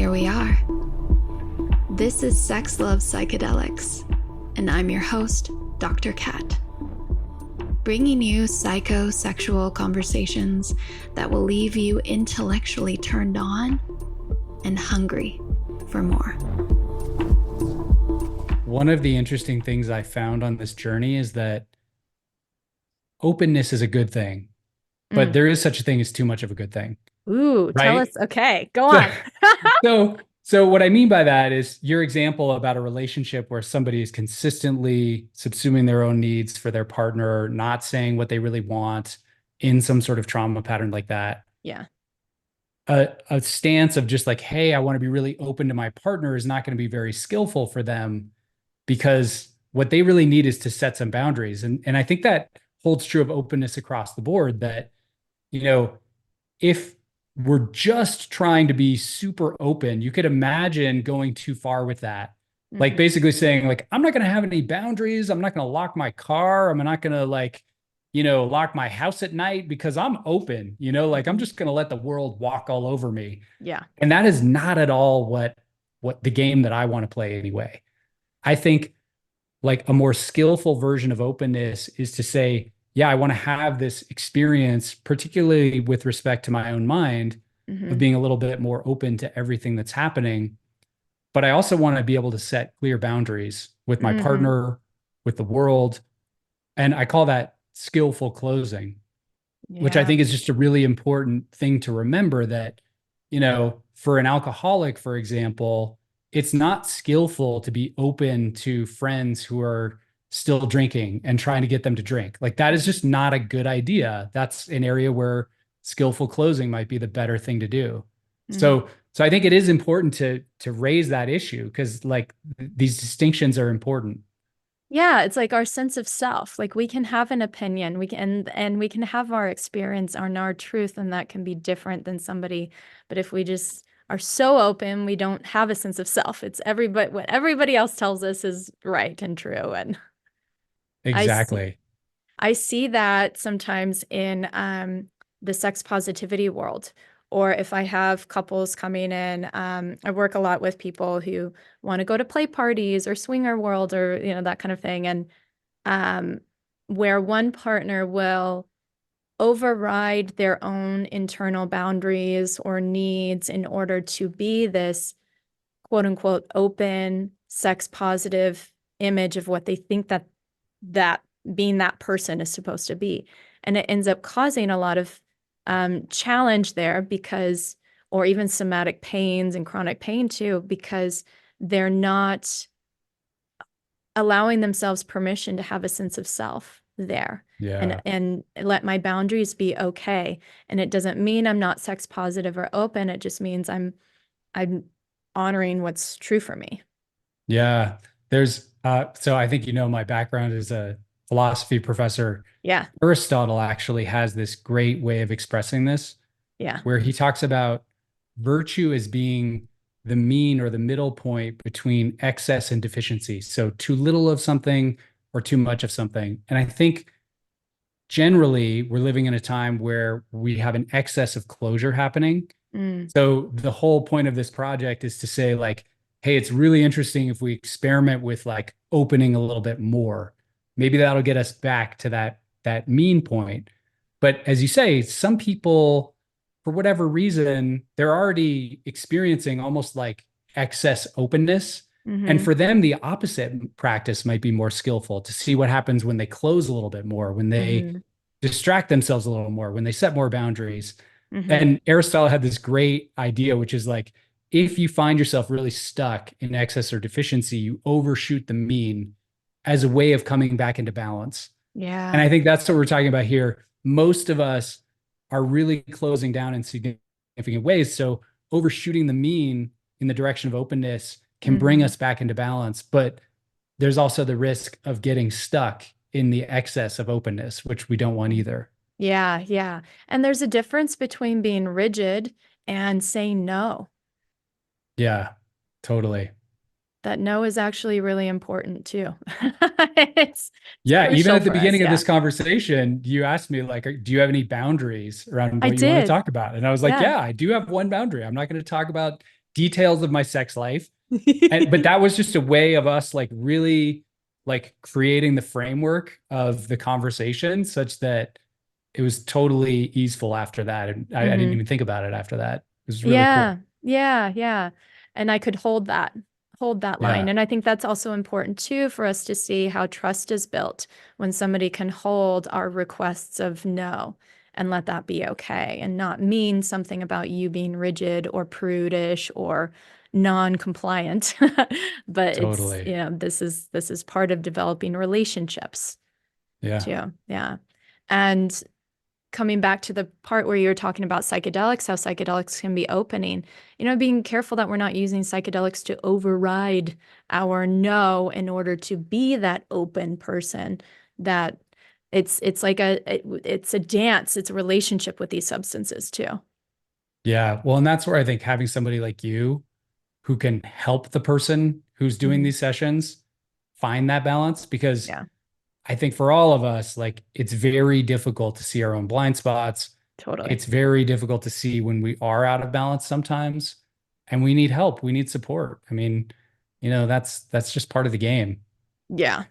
here we are. This is Sex Love Psychedelics, and I'm your host, Dr. Kat. Bringing you psychosexual conversations that will leave you intellectually turned on and hungry for more. One of the interesting things I found on this journey is that openness is a good thing, but there is such a thing as too much of a good thing. Ooh, right? Tell us. Okay, go on. So what I mean by that is your example about a relationship where somebody is consistently subsuming their own needs for their partner, not saying what they really want in some sort of trauma pattern like that. Yeah. A stance of just like, hey, I want to be really open to my partner is not going to be very skillful for them, because what they really need is to set some boundaries. And I think that holds true of openness across the board, that, if we're just trying to be super open, you could imagine going too far with that. Mm-hmm. Like basically saying like, I'm not going to have any boundaries. I'm not going to lock my car. I'm not going to lock my house at night because I'm open, like I'm just going to let the world walk all over me. Yeah. And that is not at all what the game that I want to play anyway. I think like a more skillful version of openness is to say, yeah, I want to have this experience, particularly with respect to my own mind, of being a little bit more open to everything that's happening. But I also want to be able to set clear boundaries with my partner, with the world. And I call that skillful closing, which I think is just a really important thing to remember, that, for an alcoholic, for example, it's not skillful to be open to friends who are still drinking and trying to get them to drink. Like that is just not a good idea. That's an area where skillful closing might be the better thing to do. So I think it is important to raise that issue, because like these distinctions are important. Yeah, it's like our sense of self. Like we can have an opinion, we can have our experience and our truth, and that can be different than somebody. But if we just are so open, we don't have a sense of self. It's what everybody else tells us is right and true. And exactly. I see that sometimes in the sex positivity world, or if I have couples coming in, I work a lot with people who want to go to play parties or swinger world or, that kind of thing. And where one partner will override their own internal boundaries or needs in order to be this quote unquote open, sex positive image of what they think that being that person is supposed to be. And it ends up causing a lot of challenge there, or even somatic pains and chronic pain too, because they're not allowing themselves permission to have a sense of self there. Yeah. And let my boundaries be okay. And it doesn't mean I'm not sex positive or open. It just means I'm honoring what's true for me. Yeah. There's so I think my background is a philosophy professor. Yeah. Aristotle actually has this great way of expressing this. Yeah. Where he talks about virtue as being the mean or the middle point between excess and deficiency. So too little of something or too much of something. And I think generally we're living in a time where we have an excess of closure happening. So the whole point of this project is to say like, hey, it's really interesting if we experiment with like opening a little bit more. Maybe that'll get us back to that mean point. But as you say, some people, for whatever reason, they're already experiencing almost like excess openness. And for them, the opposite practice might be more skillful, to see what happens when they close a little bit more, when they distract themselves a little more, when they set more boundaries. And Aristotle had this great idea, which is like, if you find yourself really stuck in excess or deficiency, you overshoot the mean as a way of coming back into balance. Yeah. And I think that's what we're talking about here. Most of us are really closing down in significant ways. So overshooting the mean in the direction of openness can bring us back into balance. But there's also the risk of getting stuck in the excess of openness, which we don't want either. Yeah. Yeah. And there's a difference between being rigid and saying no. Yeah, totally. That no is actually really important too. Even at the beginning of us, this conversation, you asked me like, do you have any boundaries around what I you want to did. talk about? And I was like, yeah, I do have one boundary. I'm not going to talk about details of my sex life. But that was just a way of us like really like creating the framework of the conversation such that it was totally easeful after that. And I didn't even think about it after that. It was really cool. Yeah. And I could hold that line. Yeah. And I think that's also important too, for us to see how trust is built when somebody can hold our requests of no and let that be okay and not mean something about you being rigid or prudish or non-compliant. But Totally. this is part of developing relationships Yeah. too. Yeah. And coming back to the part where you were talking about psychedelics, how psychedelics can be opening, being careful that we're not using psychedelics to override our no in order to be that open person, that it's like it's a dance, it's a relationship with these substances too. Yeah. Well, and that's where I think having somebody like you who can help the person who's doing these sessions find that balance, because I think for all of us, like it's very difficult to see our own blind spots. Totally. It's very difficult to see when we are out of balance sometimes, and we need help. We need support. I mean, that's just part of the game. Yeah,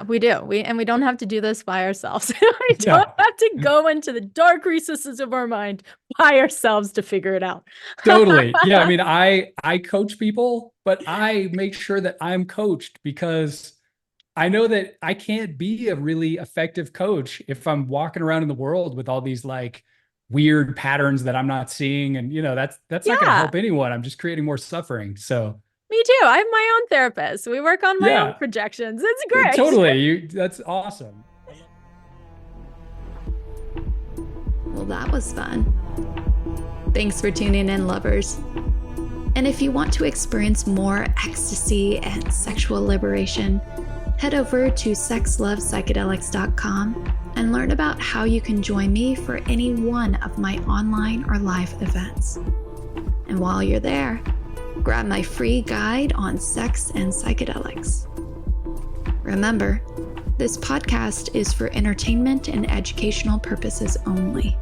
we do. We don't have to do this by ourselves. We don't have to go into the dark recesses of our mind by ourselves to figure it out. Totally. Yeah. I mean, I coach people, but I make sure that I'm coached, because I know that I can't be a really effective coach if I'm walking around in the world with all these like weird patterns that I'm not seeing. And that's not going to help anyone. I'm just creating more suffering. So me too. I have my own therapist. We work on my own projections. It's great. Totally. That's awesome. Well, that was fun. Thanks for tuning in, lovers. And if you want to experience more ecstasy and sexual liberation, head over to sexlovepsychedelics.com and learn about how you can join me for any one of my online or live events. And while you're there, grab my free guide on sex and psychedelics. Remember, this podcast is for entertainment and educational purposes only.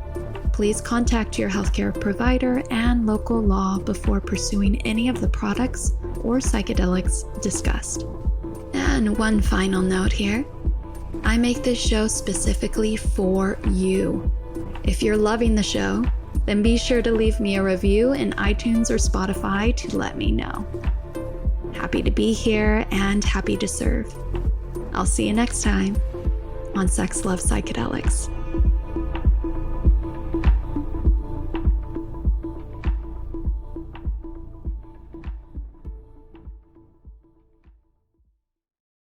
Please contact your healthcare provider and local law before pursuing any of the products or psychedelics discussed. And one final note here. I make this show specifically for you. If you're loving the show, then be sure to leave me a review in iTunes or Spotify to let me know. Happy to be here and happy to serve. I'll see you next time on Sex Love Psychedelics.